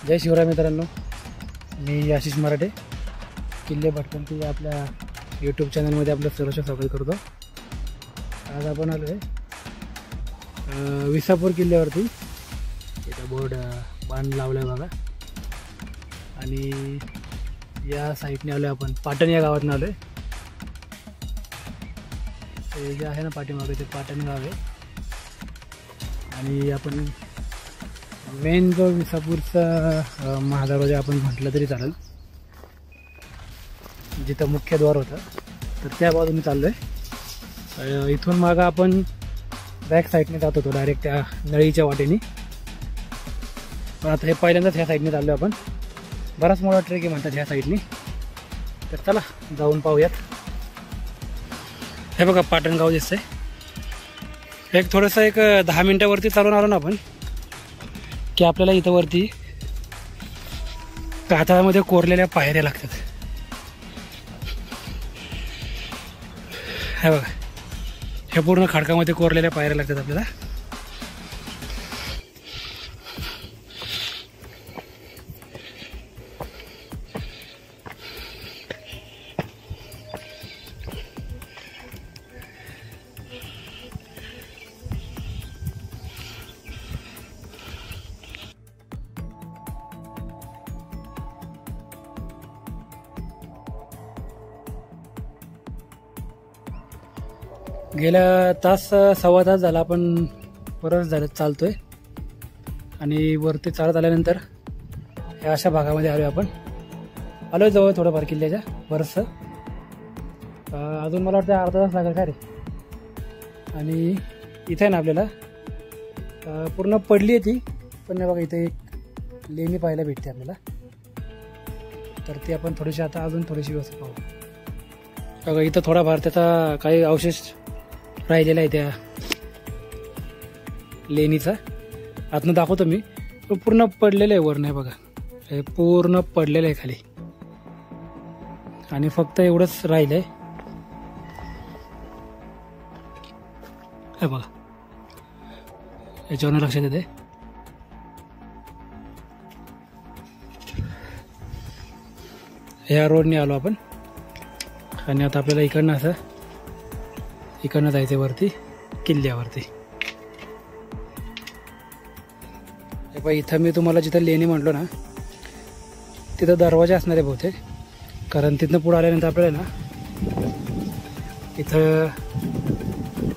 जय शिवराय मित्रांनो, मी आशिष मराठे किल्ले भटकंती या आपल्या यूट्यूब चॅनलमध्ये आपलं सर्वच स्वागत करतो। आज आपण आलो आहे विसापूर किल्ल्यावरती। इथं बोर्ड बांध लावलाय बघा आणि या साईडने आलो आपण पाटण या गावातून आलो आहे। ते जे आहे ना पाठीमागे ते पाटण गाव आहे आणि आपण मेन जो विसापूरचा महादरवाजा आपण म्हटलं तरी चालेल, जिथं मुख्य द्वार होतं तर त्या बाजूने चाललो आहे। इथून मागं आपण बॅक साईडने जात होतो डायरेक्ट त्या नळीच्या वाटेने, पण आता हे पहिल्यांदाच ह्या साईडने चाललो आपण। बराच मोठा ट्रेक आहे म्हणतात ह्या साईडने, तर चला जाऊन पाहूयात। हे बघा पाटण गाव दिसतंय। एक थोडंसं एक 10 मिनिटावरती चालून आलो ना आपण की आपल्याला इथं वरती कातळामध्ये कोरलेल्या पायऱ्या लागतात। हे बघा, हे पूर्ण खडकामध्ये कोरलेल्या पायऱ्या लागतात आपल्याला। गेल्या तास सव्वा तास झाला आपण परत चालतोय आणि वरती चालत आल्यानंतर ह्या अशा भागामध्ये आलो आपण। आलो जवळ थोडंफार किल्ल्याच्या बरंचसं, अजून मला वाटतं अर्धा तास लागेल का रे। आणि इथे ना आपल्याला पूर्ण पडली आहे ती, पण बघा इथे एक लेणी पाहायला भेटते आपल्याला, तर ती आपण थोडीशी आता अजून थोडीशी व्यवस्थित पाहू। बघा इथं थोडाफार त्याचा काही अवशेष राहिलेला आहे त्या लेणीचा, आतनं दाखवतो मी। पूर्ण पडलेलं आहे वर, नाही बघा हे पूर्ण पडलेलं आहे खाली आणि फक्त एवढंच राहिलंय। हे बघा याच्यावरून लक्षात येते। ह्या रोडने आलो आपण आणि आता आपल्याला इकडनं जायचं वरती किल्ल्यावरती। हे बघा इथं मी तुम्हाला जिथं लेणी म्हटलो ना तिथं दरवाजा असणार आहे बहुतेक, कारण तिथनं पुढे आल्यानंतर आपल्याला ना इथं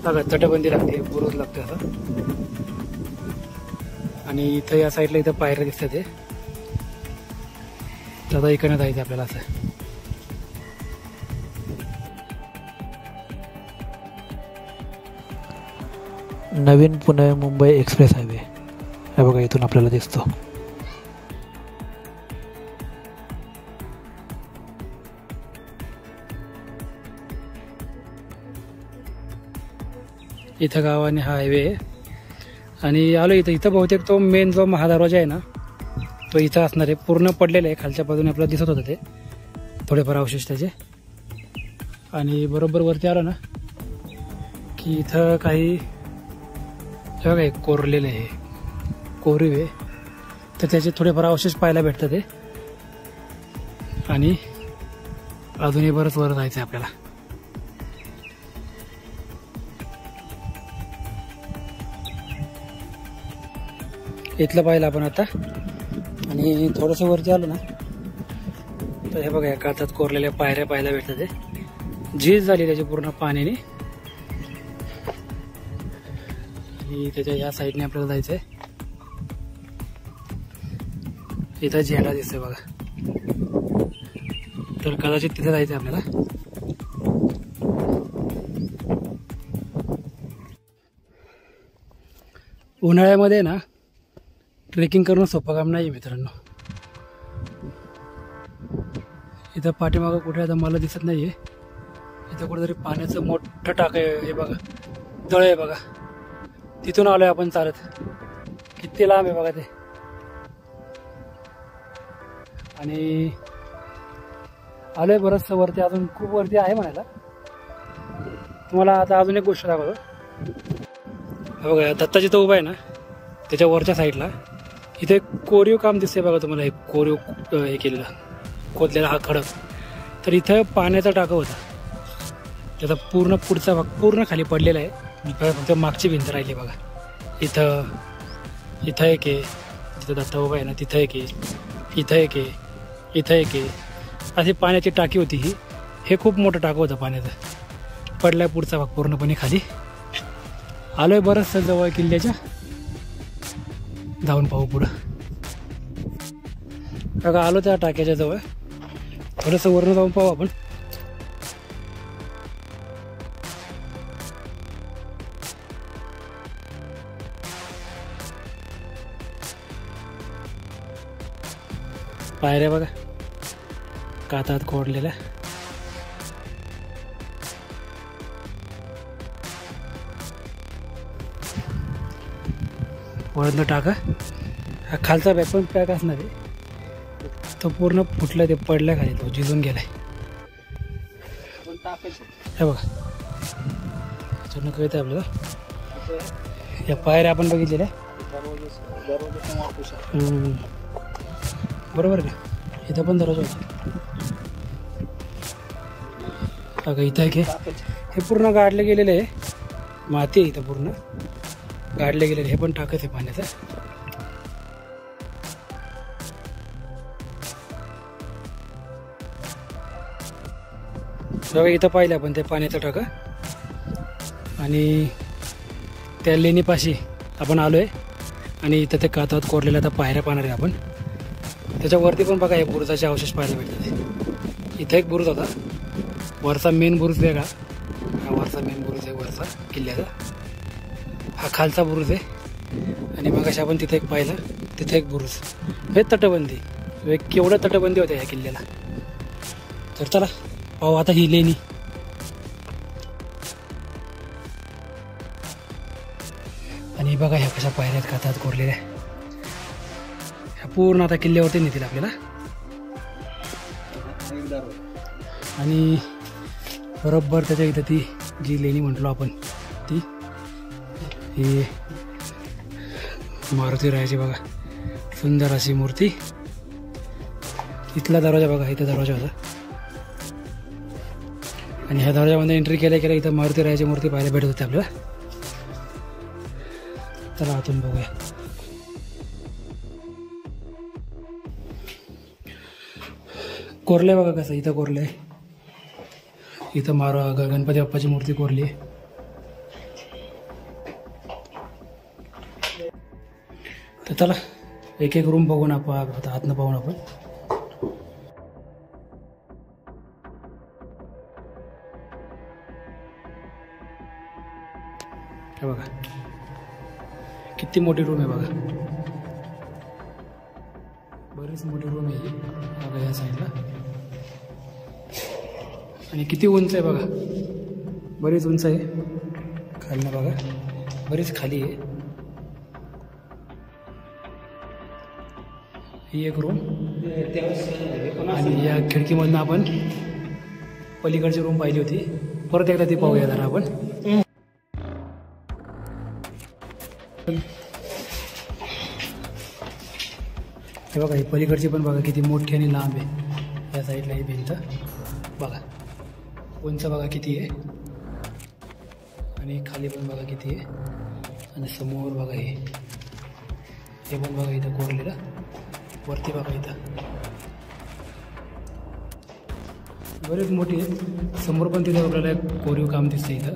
बघा तटबंदी लागते, बुरुज लागते असं, आणि इथं या साईडला इथं पायऱ्या दिसतात ते। तर आता इकडनं जायचं आपल्याला असं। नवीन पुणे मुंबई एक्सप्रेस हायवे हे बघा इथून आपल्याला दिसतो। इथं गावाने हा हायवे आहे आणि आलो इथं बहुतेक तो मेन जो महादरवाजा आहे ना तो इथं असणार आहे। पूर्ण पडलेलं आहे, खालच्या बाजूने आपल्याला दिसत होतं ते थोडेफार अवशेष त्याचे। आणि बरोबर वरती आलो ना की इथं काही बघा एक कोरलेलं आहे, कोरीव आहे, तर त्याचे थोडेफार अवशेष पाहायला भेटतात ते। आणि अजूनही बरंच वर जायचं आहे आपल्याला। इथलं पाहिलं आपण आता आणि थोडंसं वरती आलो ना तर हे बघा कातात कोरलेल्या पायऱ्या पाहायला भेटतात ते। झीज झाली त्याची पूर्ण पाण्याने आणि त्याच्या या साईडने आपल्याला जायचं आहे। इथं झेंडा दिसतोय बघा, तर कदाचित तिथे जायचं आहे आपल्याला। उन्हाळ्यामध्ये ना ट्रेकिंग करणं सोपं काम नाही मित्रांनो। इथं पाठीमागं कुठे आता मला दिसत नाहीये, इथं कुठेतरी पाण्याचं मोठं टाक आहे, हे बघा तळ आहे बघा, तिथून आलोय आपण चालत। किती लांब आहे बघा ते, आणि आलोय बरंचसं वरती, अजून खूप वरती आहे म्हणायला। तुम्हाला आता अजून एक गोष्ट दाखवतो। बघा दत्ताजी तो उभा आहे ना त्याच्या वरच्या साईडला इथे कोरीव काम दिसते बघा तुम्हाला, एक कोरीव हे केलेला खोदलेला हा खडक. तर इथं पाण्याचा टाका होता, त्याचा पूर्ण पुढचा भाग पूर्ण खाली पडलेला आहे. फक्त मागची भिंत राहिली बघा. इथं एक आहे, तिथं दत्ता उभा आहे ना, तिथं एक आहे, इथं एक आहे, इथं एक आहे. अशी पाण्याची टाकी होती ही. हे खूप मोठं टाकं होतं पाण्याचं. पडलाय पुढचा भाग पूर्णपणे खाली. आलोय बरंचसं जवळ किल्ल्याच्या, जाऊन पाहू पुढं. बघा आलो त्या टाक्याच्या जवळ, थोडंसं वरून जाऊन पाहू आपण. पायऱ्या बघा कातात कोरलेल्या. वरनं टाका. हा खालचा बॅग पण पॅक असणार आहे, तो पूर्ण फुटला, ते पडला खाली, तो झिजून गेलाय. हे बघा अचानक कळतं आपल्याला. या पायऱ्या आपण बघितलेल्या बरोबर का, इथं पण दरवाजा होता बघा. इथं आहे की हे पूर्ण गाडलं गेलेलं आहे, माती आहे इथं पूर्ण गाडले गेलेले. हे पण टाकत आहे पाण्याचं. बघा इथं पाहिलं आपण ते पाण्याचं टाका, आणि त्या लेणीपाशी आपण आलो आहे. आणि इथं ते कातात कोरलेल्या आता पायऱ्या पाहणार आहे आपण. त्याच्यावरती पण बघा हे बुरुजाचे अवशेष पाहायला भेटतात. इथं एक बुरुज होता, वरचा मेन बुरुज वेगळा, हा वरचा मेन बुरुज आहे वरचा किल्ल्याचा. हा खालचा बुरुज आहे. आणि मग अशा आपण तिथे एक पाहिलं, तिथे एक बुरुज. हे तटबंदी, केवढं तटबंदी होत्या ह्या किल्ल्याला. तर चला पाहू आता ही लेणी. आणि बघा ह्या कशा पायऱ्यात कातात कोरलेल्या. ह्या पूर्ण आता किल्ल्यावरती नेतील आपल्याला. आणि बरोबर त्याच्या इथं ती जी लेणी म्हटलो आपण, ती ही मारुती रायाची बघा, सुंदर अशी मूर्ती. इथला दरवाजा बघा, इथं दरवाजा होता. आणि ह्या दरवाजामध्ये एंट्री केल्या केल्या इथं मारुती रायाची मूर्ती पाहायला भेटत होती आपल्याला. चला आतून बघूया. कोरलंय बघा कसं, इथं कोरलंय. इथं गणपती बाप्पाची मूर्ती कोरली आहे. तर चला एक एक रूम बघून आपण आतनं पाहून आपण. हे बघा किती मोठी रूम आहे बघा, बरीच मोठी रूम आहे बघा या साईडला. आणि किती उंच आहे बघा, बरीच उंच आहे. खालनं बघा बरीच खाली आहे. ही एक रूम, आणि या खिडकीमधनं आपण पलीकडची रूम पाहिली होती. परत एकदा ती पाहूया जरा आपण. हे बघा ही पलीकडची पण बघा किती मोठी आणि लांब आहे. या साईडला ही भिंत बघा, उंच बघा किती आहे, आणि खाली पण बघा किती आहे. आणि समोर बघा हे पण बघा इथं कोरलेलं. वरती बघा इथं बरीच मोठी आहे. समोर पण तिथं आपल्याला एक कोरीव काम दिसतं इथं,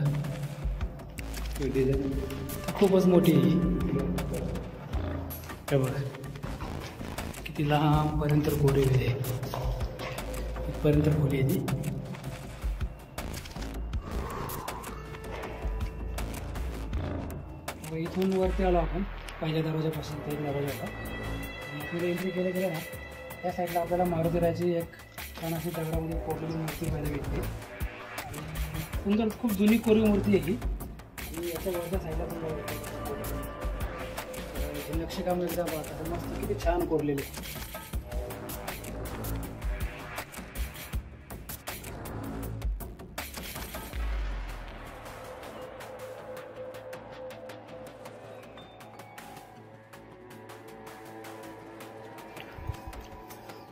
खूपच मोठी आहे. हे बघा किती लांबपर्यंत कोरीव आहे, इथपर्यंत खोली आहे ती. इथून वरती आलो आपण पहिल्या दरवाजापासून. ते दरवाजा होता, पुढे एंट्री केल्या गेल्या ना त्या साईडला आपल्याला मारुतीरायाची एक छान अशी दगडामध्ये कोरलेली मूर्ती पाहायला भेटते. सुंदर खूप जुनी कोरीव मूर्ती आहे ही. आणि याच्या वरच्या साईडला पण नक्षीकाम एकदा बघा मस्त किती छान कोरलेले.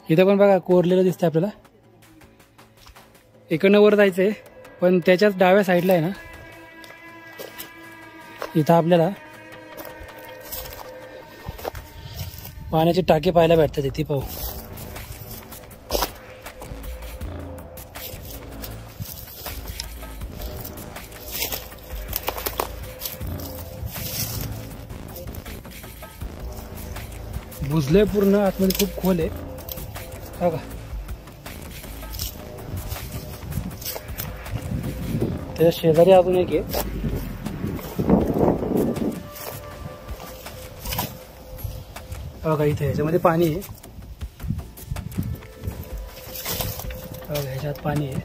इथं पण बघा कोरलेलं दिसतंय आपल्याला. इकडनं वर जायचंय, पण त्याच्याच डाव्या साईडला आहे ना, इथं आपल्याला पाण्याची टाकी पाहायला भेटतात. इथे पाहू. बुजलंय पूर्ण, आतमध्ये खूप खोल आहे बघा. त्याच्या शेजारी अजून एक आहे. बघा इथे ह्याच्यामध्ये पाणी आहे. बघा ह्याच्यात पाणी आहे.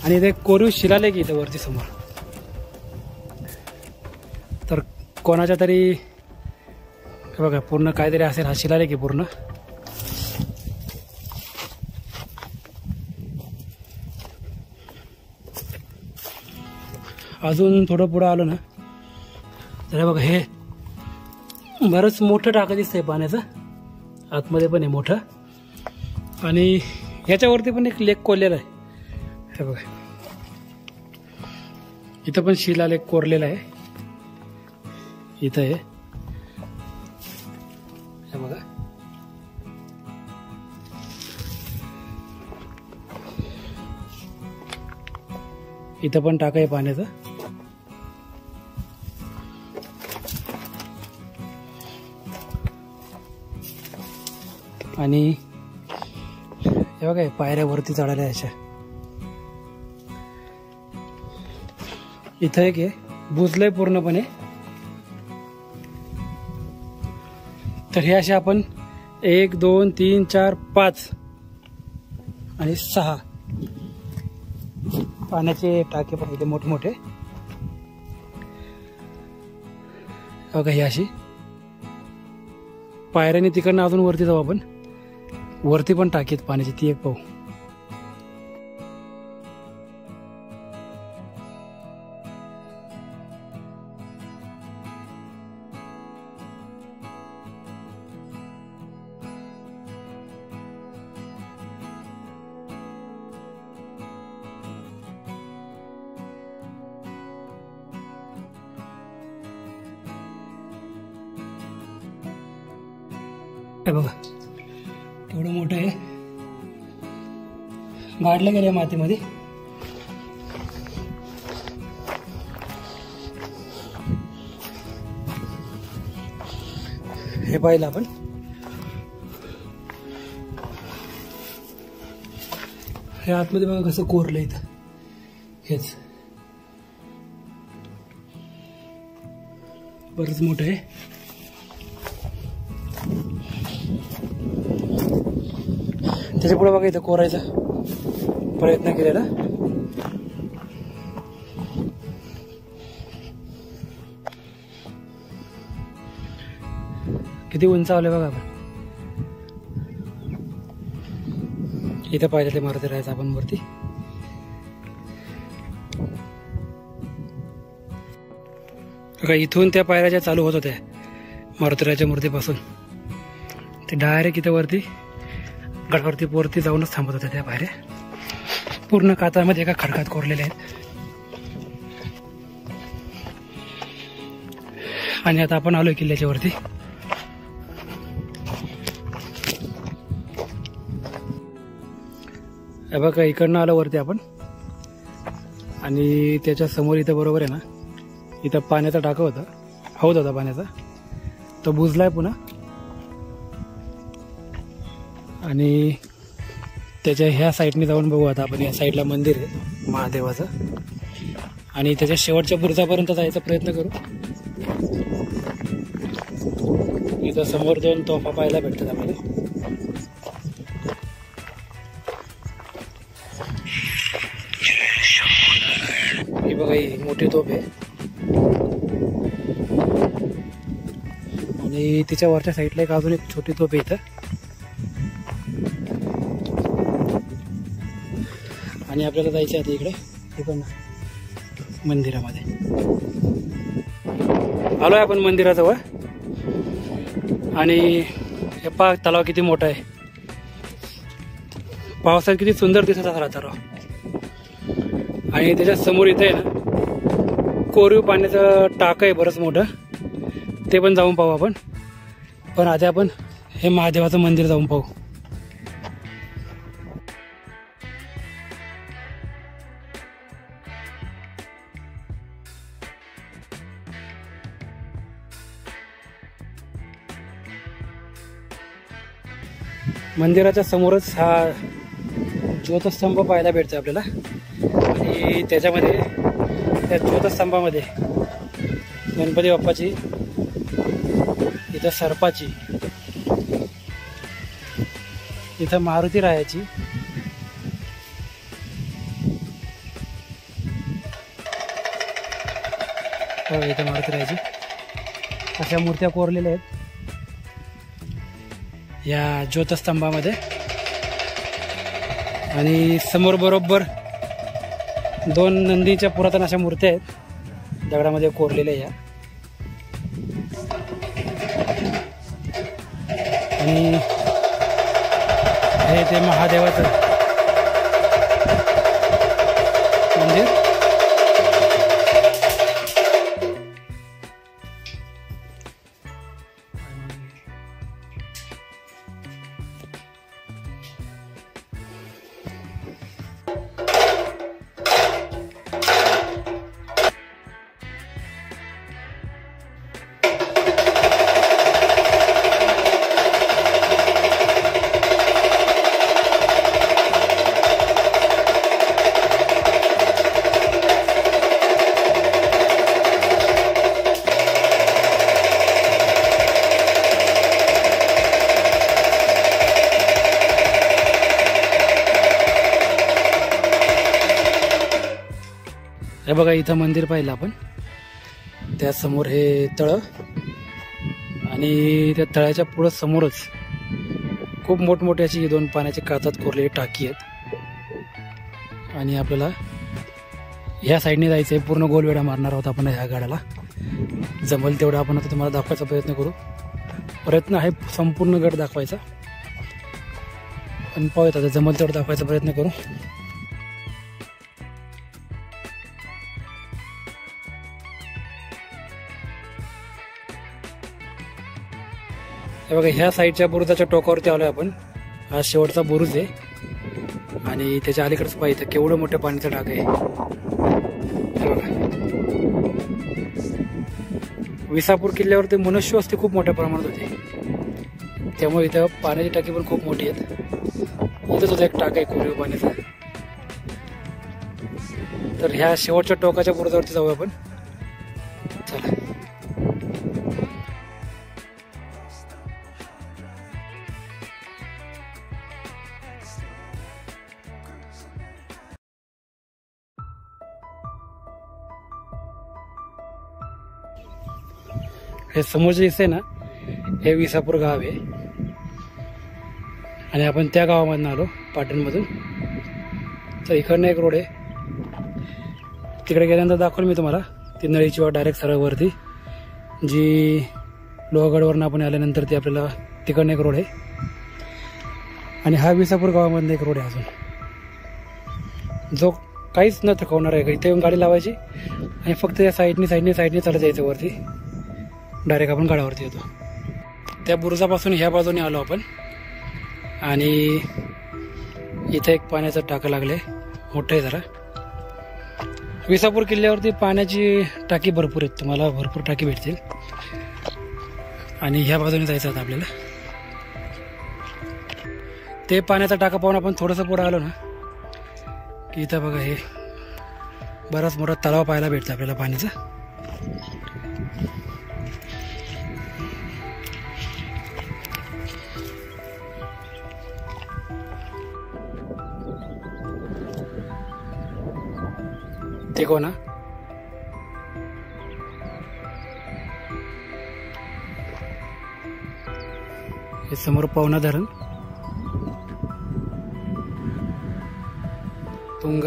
आणि इथे कोरीव शिलालेख इथं वरती समोर. तर कोणाच्या तरी बघा पूर्ण काहीतरी असेल हा शिलालेख आहे पूर्ण. अजून थोडं पुढं आलो ना तर बघा हे बरंच मोठं टाकं दिसतंय पाण्याचं. आतमध्ये पण आहे मोठं. आणि याच्यावरती पण एक लेक कोरलेला आहे. हे बघा इथं पण शिलालेख कोरलेला आहे. इथं आहे हे बघा. इथं पण टाका आहे पाण्याचं. आणि हे बघा पायऱ्या वरती चढायला अशा. इथं एक आहे, बुजलंय पूर्णपणे. तर हे असे आपण 1 2 3 4 5 आणि 6 पाण्याचे टाके पण इथे मोठमोठे बघा. ही अशी पायऱ्याने तिकडनं अजून वरती जाऊ आपण. वरती पण टाकीत पाण्याची, ती एक पाहू. हे बघा केवढं मोठं आहे. गाडलं गेलं मातीमध्ये. हे पाहिलं आपण. हे आतमध्ये बघा कसं कोरलं इथं. हेच बरंच मोठं आहे. त्याच्या पुढे बघा इथं कोरायचा प्रयत्न केलेला. किती उंच आले बघा आपण. इथं पाहिजे ते मारुती राहायचं आपण वरती. बघा इथून त्या पायऱ्या ज्या चालू होत होत्या मारुतीराच्या मूर्तीपासून, ते डायरेक्ट इथं वरती गडवरती वरती जाऊनच थांबत होत्या त्या पायऱ्या. पूर्ण कातामध्ये एका खडकात कोरलेल्या आहेत. आणि आता आपण आलोय किल्ल्याच्या वरती. हे बघा इकडनं आलो वरती आपण. आणि त्याच्या समोर इथं बरोबर आहे ना, इथं पाण्याचा टाका होता, हौद होता पाण्याचा. तो बुजलाय पुन्हा. आणि त्याच्या ह्या साईडने जाऊन बघू आता आपण. या साईडला मंदिर आहे महादेवाचं. आणि त्याच्या शेवटच्या बुरुजापर्यंत जायचा प्रयत्न करू. इथं समोर 2 तोफा पाहायला भेटतात आपल्याला. ही बघा ही मोठी तोफ आहे. आणि तिच्या वरच्या साईडला एक अजून एक छोटी तोफ आहे इथं. आणि आपल्याला जायचं आहे इकडे. हे पण मंदिरामध्ये आलोय आपण मंदिराजवळ. आणि हे हे पहा तलाव किती मोठा आहे. पावसात किती सुंदर दिसत हा तलाव. आणि त्याच्या समोर इथे आहे ना कोरीव पाण्याचं टाकं आहे बरंच मोठं. ते पण जाऊन पाहू आपण. पण आधी आपण हे महादेवाचं मंदिर जाऊन पाहू. मंदिराच्या समोरच हा ज्योतस्तंभ पाहायला भेटतो आपल्याला. आणि त्याच्यामध्ये त्या ज्योतस्तंभामध्ये गणपती बाप्पाची, इथं सर्पाची, इथं मारुती रायाची, इथं मारुती रायाची अशा मूर्त्या कोरलेल्या आहेत या ज्योतस्तंभामध्ये. आणि समोर बरोबर 2 नंदीच्या पुरातन अशा मूर्त्या आहेत दगडामध्ये कोरलेल्या या. आणि हे ते महादेवाचं मंदिर. हे बघा इथं मंदिर पाहिलं आपण. त्यासमोर हे तळं आणि त्या तळ्याच्या पुढं समोरच खूप मोठमोठी अशी 2 पाण्याची काचात कोरलेली टाकी आहेत. आणि आपल्याला ह्या साईडने जायचं आहे. पूर्ण गोलवेढा मारणार आहोत आपण ह्या गाड्याला. जमल तेवढं आपण आता तुम्हाला दाखवायचा प्रयत्न करू. प्रयत्न आहे संपूर्ण गड दाखवायचा. पण पाहूयात आता जमल तेवढं दाखवायचा प्रयत्न करू. हे बघा ह्या साईडच्या बुरुजाच्या टोकावरती आलोय आपण. हा शेवटचा बुरुज आहे. आणि त्याच्या अलीकडेच पाहिजे केवढं मोठं पाण्याचं टाक आहे. हे बघा विसापूर किल्ल्यावरती मनुष्यवस्ती खूप मोठ्या प्रमाणात होती. त्यामुळे इथं पाण्याची टाकी पण खूप मोठी आहेत. इथं सुद्धा एक टाक आहे कोरीव पाण्याचा. तर ह्या शेवटच्या टोकाच्या बुरुजावरती जाऊ आपण. चला. हे समोरचे दिसते ना हे विसापूर गाव आहे. आणि आपण त्या गावामधून आलो पाटणमधून. तर इकडनं एक रोड आहे. तिकडे गेल्यानंतर दाखवलं मी तुम्हाला ती नळीची वाट डायरेक्ट सरळवरती जी लोहगडवरून आपण आल्यानंतर ती आपल्याला तिकडनं एक रोड आहे. आणि हा विसापूर गावामधनं एक रोड आहे अजून जो काहीच न थकवणार आहे. इथे येऊन गाडी लावायची आणि फक्त या साईडनी चालत जायचं वरती. डायरेक्ट आपण गडावरती येतो. त्या बुरुजापासून ह्या बाजूने आलो आपण. आणि इथे एक पाण्याचं टाकं लागलंय मोठं आहे जरा. विसापूर किल्ल्यावरती पाण्याची टाकी भरपूर आहेत. तुम्हाला भरपूर टाकी भेटतील. आणि ह्या बाजूने जायचं आता आपल्याला. ते पाण्याचा टाका पाहून आपण थोडंसं पुढे आलो ना की इथं बघा हे बराच मोठा तलाव पाहायला भेटतं आपल्याला पाण्याचा. देखो ना हे समोर पवना धरण, तुंग,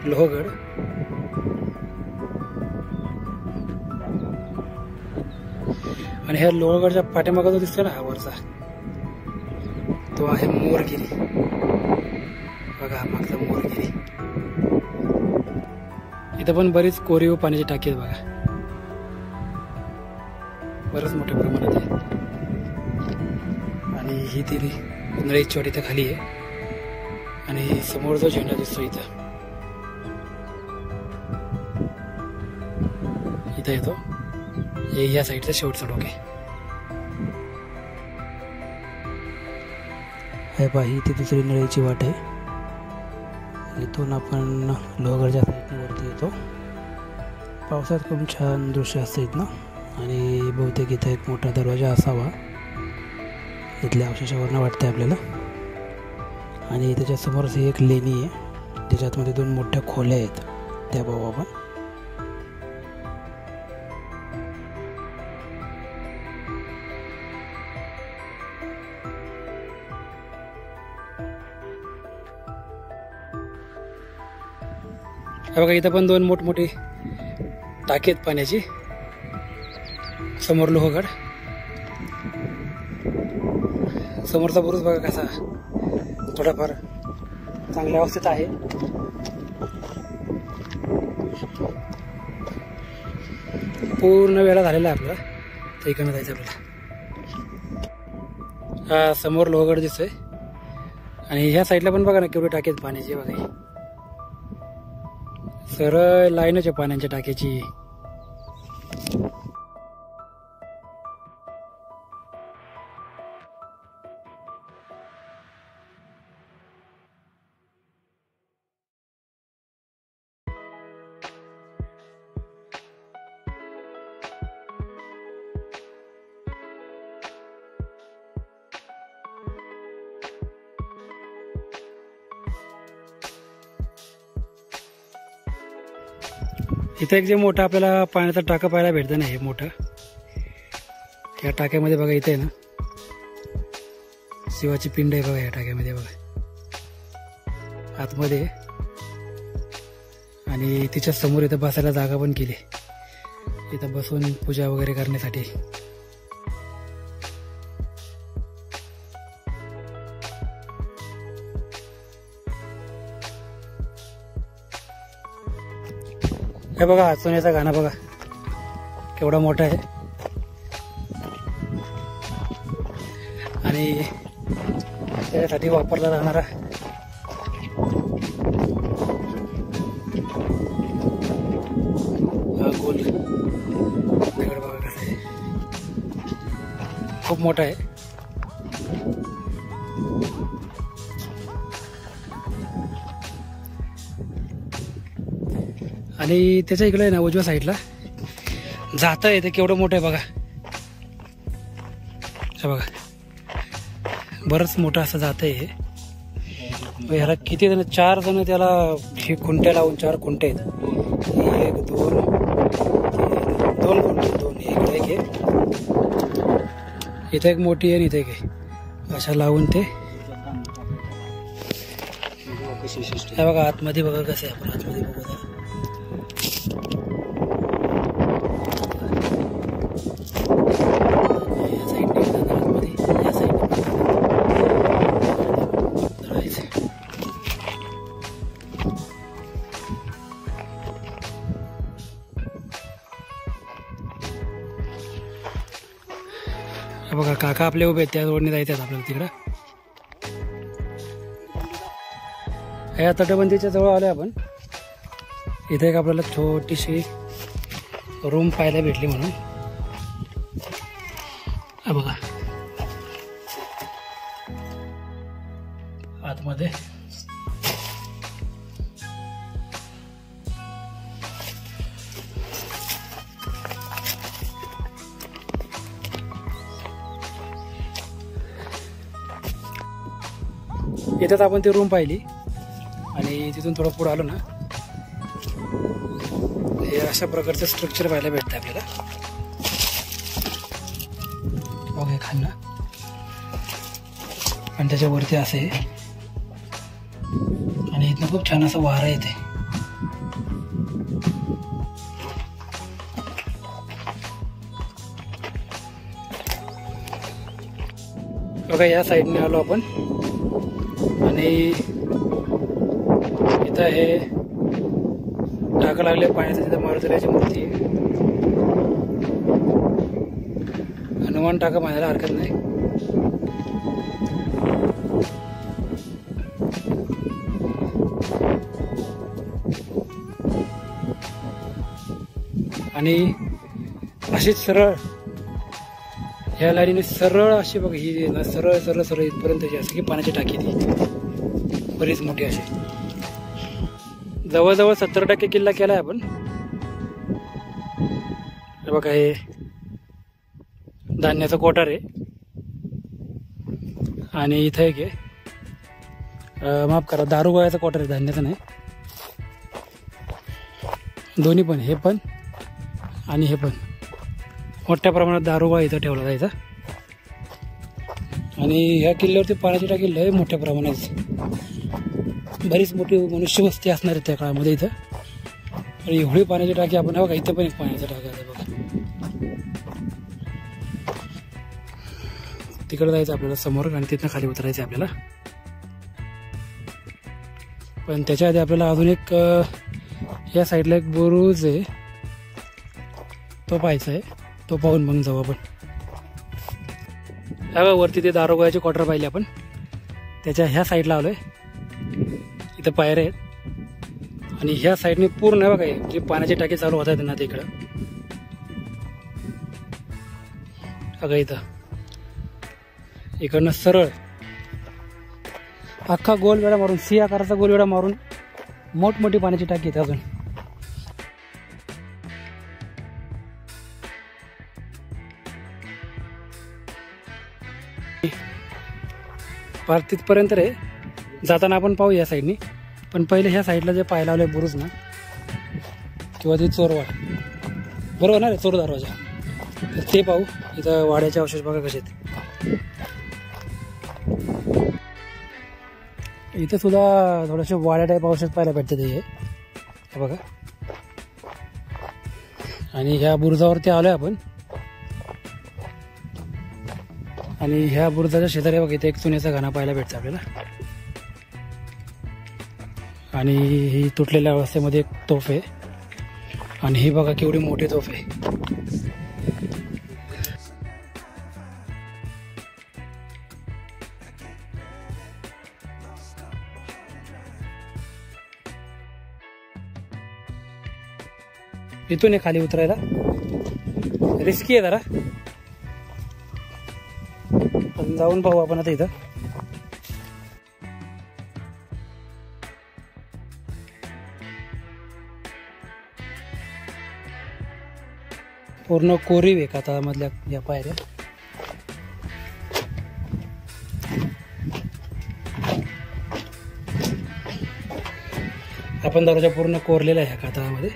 लोहगड आणि ह्या लोहगडच्या पाठीमागं जो दिसतो ना हा वरचा, तो आहे मोरगिरी. बघा मागचा मोरगिरी. इथं पण बरीच कोरीव पाण्याची टाकी आहेत बघा, बरंच मोठ्या प्रमाणात आहे. आणि ही ती नळीची वाट इथं खाली आहे. आणि समोर जो झेंडा दिसतो इथं येतो, हे या साईडचा शेवटचा डोक आहे. हे पहा, ही ती दुसरी नळीची वाट आहे. इथून आपण लोहगडच्या साईडने वरती येतो. पावसात खूप छान दृश्य असतं इथनं. आणि बहुतेक इथं एक मोठा दरवाजा असावा, इथल्या अवशेषावरनं वाटतंय आपल्याला. आणि त्याच्यासमोरच ही एक लेणी आहे, ज्याच्यातमध्ये 2 मोठ्या खोल्या आहेत, त्या पाहू आपण. बघा इथं पण 2 मोठमोठी टाकी आहेत पाण्याची. समोर लोहगड, समोरचा बुरुज बघा कसा थोडाफार चांगल्या अवस्थेत आहे. पूर्ण वेळा झालेला आहे आपल्याला, तर इकडनं जायचं आपल्याला. हा समोर लोहगड दिसतोय. आणि ह्या साईडला पण बघा ना केवढी टाकी आहेत पाण्याची. बघा सरळ लाईनच आहे पाण्याच्या टाक्याची. इथं एक जे मोठं आपल्याला पाण्याचा टाका पाहायला भेटतं ना, हे मोठं, त्या टाक्यामध्ये बघा इथे आहे ना शिवाची पिंड आहे बघा. या टाक्यामध्ये बघा आतमध्ये. आणि तिच्या समोर इथं बसायला जागा पण केली, इथं बसून पूजा वगैरे करण्यासाठी. हे बघा सोन्याचा गाणा बघा केवढा मोठा आहे. आणि त्यासाठी वापरला जाणारा गोल दगड बघा कसा आहे, खूप मोठा आहे. आणि त्याच्या इकडे आहे ना उजव्या साईडला जातं आहे, ते केवढं मोठं आहे बघा. बघा बरंच मोठं असं जातं आहे. ह्याला किती जण, 4 जण त्याला हे खुंट्या लावून 4 खुंटे आहेत. 1 2 2 खुंटे, 2 इकडे एक आहे, इथं एक मोठी आहे आणि इथे एक आहे, अशा लावून ते. हे बघा आतमध्ये बघा कसं आहे, आपण आतमध्ये बघू. बघा काका आपले उभे आहेत, त्या रोडने जायचं आहे आपल्याला तिकडं. या तटबंदीच्या जवळ आलोय आपण. इथे एक आपल्याला छोटीशी रूम पाहायला भेटली म्हणून. बघा आतमध्ये येतात आपण ती रूम पाहिली. आणि तिथून थोडं पुढे आलो ना, हे अशा प्रकारचं स्ट्रक्चर पाहायला भेटतं आपल्याला. बघा खालना, आणि त्याच्यावरती असे, आणि इथनं खूप छान असं वारा येते. बघा या साईडने आलो आपण आणि इथं हे टाका लागले पाण्याचं. तिथं मारुतीरायाची मूर्ती आहे. हनुमान टाका म्हणायला हरकत नाही. आणि अशीच सरळ ह्या लाईनीने सरळ अशी बघ ही ना सरळ सरळ सरळ इथपर्यंत असं की पाण्याची टाकी ती बरीच मोठी अशी. जवळजवळ 70% किल्ला केलाय आपण. हे बघा हे धान्याचा कोठार आहे आणि इथं एक आहे माफ करा दारूगोळ्याचा कोठार आहे, धान्याचा नाही. दोन्ही पण, हे पण आणि हे पण मोठ्या प्रमाणात दारूगोळा इथं ठेवला जायचा. आणि ह्या किल्ल्यावरती पाण्याची टाकी लय मोठ्या प्रमाणात बरीच मोठी मनुष्य वस्ती असणार आहे त्या काळामध्ये इथं. आणि एवढी पाण्याची टाकी आपण बघा इथं पण एक पाण्याचा टाका आहे बघा. तिकडे जायचं आपल्याला समोर आणि तिथनं खाली उतरायचं आपल्याला. पण त्याच्या आधी आपल्याला अजून एक या साईडला एक बुरुज आहे तो पाहायचा आहे. तो पाहून मग जाऊ आपण. बघा वरती ते दारोगाचे क्वार्टर पाहिले आपण. त्याच्या ह्या साईडला आलोय. इथं पायऱ्या आहेत आणि ह्या साईडने पूर्ण बघा जी पाण्याची टाकी चालू होत आहेत ना तिकडं बघा. इथं इकडनं सरळ अख्खा गोल वेळा मारून सी आकाराचा गोल वेळा मारून मोठमोठी पाण्याची टाकी येते अजून. पार तिथपर्यंत रे जाताना आपण पाहू या साईडनी. पण पहिले ह्या साईडला जे पाहायला लावलंय बुरुज ना किंवा ते चोरवाड बरोबर ना रे, चोर दरवाजा, तर ते पाहू. इथं वाड्याचे अवशेष बघा कसे आहेत. इथं सुद्धा थोडेसे वाड्या टाईप अवशेष पाहायला भेटते ते बघा. आणि ह्या बुरुजावरती आलोय आपण आणि ह्या बुरुजाच्या शेजारी बघा इथे एक चुन्याचा घाणा पाहायला भेटतं आपल्याला. आणि ही तुटलेल्या अवस्थेमध्ये एक तोफ आहे आणि ही बघा केवढी मोठी तोफ आहे. इथून आहे खाली उतरायला, रिस्की आहे जरा, पण जाऊन पाहू आपण आता. इथं पूर्ण कोरीव आहे कातळामधल्या या पायऱ्या. आपण दरवाजा पूर्ण कोरलेला आहे ह्या कातळामध्ये.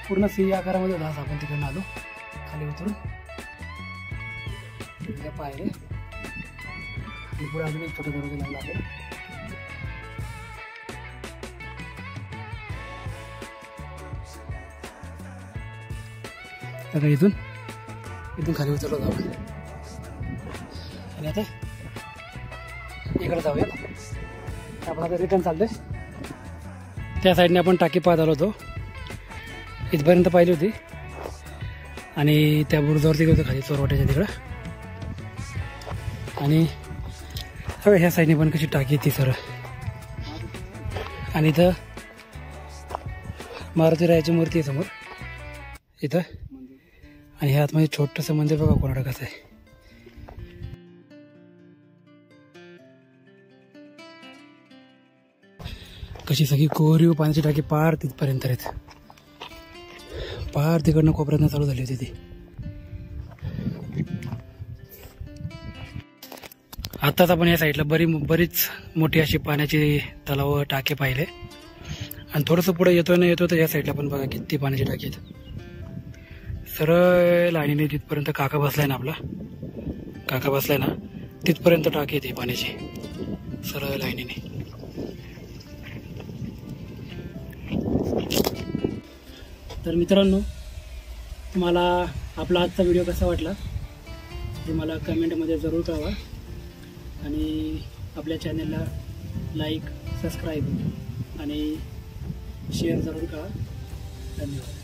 पूर्ण सी आकारामध्ये होता. आपण तिकडनं आलो खाली उतरून पायरे पुढे अजून एक छोटा दरवाजा लागला आपण. तर इथून खाली उतरलो होतो आपण आणि आता इकडे जाऊया. आपण आता रिटर्न चालतोय. त्या साईडने आपण टाकी पाहत आलो होतो, इथपर्यंत पाहिली होती आणि त्या बुरुजावरती गेलो खाली चोरवाट्याच्या तिकडं. आणि हवे ह्या साईडने पण कशी टाकी ती सरळ. आणि इथं मारुतीरायाची मूर्ती आहे समोर इथं. आणि ह्या आतमध्ये छोटंसं मंदिर बघा कोणाला कसं आहे. कशी सगळी कोरीव पाण्याची टाकी पार तिथपर्यंत आहेत. पार तिकडनं कोपऱ्यातनं चालू झाली होती ती. आत्ताच आपण या साईडला बरीच मोठी अशी पाण्याची तलाव टाके पाहिले आणि थोडंसं पुढे येतो तर या साईडला पण बघा किती पाण्याची टाकी आहेत. सरळ लाईनीने तिथपर्यंत काका बसलाय ना तिथपर्यंत टाकी येते पाण्याची सरळ लाईनीने. तर मित्रांनो, तुम्हाला आपला आजचा व्हिडिओ कसा वाटला ते मला कमेंटमध्ये जरूर कळवा आणि आपल्या चॅनलला लाईक, सबस्क्राईब आणि शेअर जरूर करा. धन्यवाद.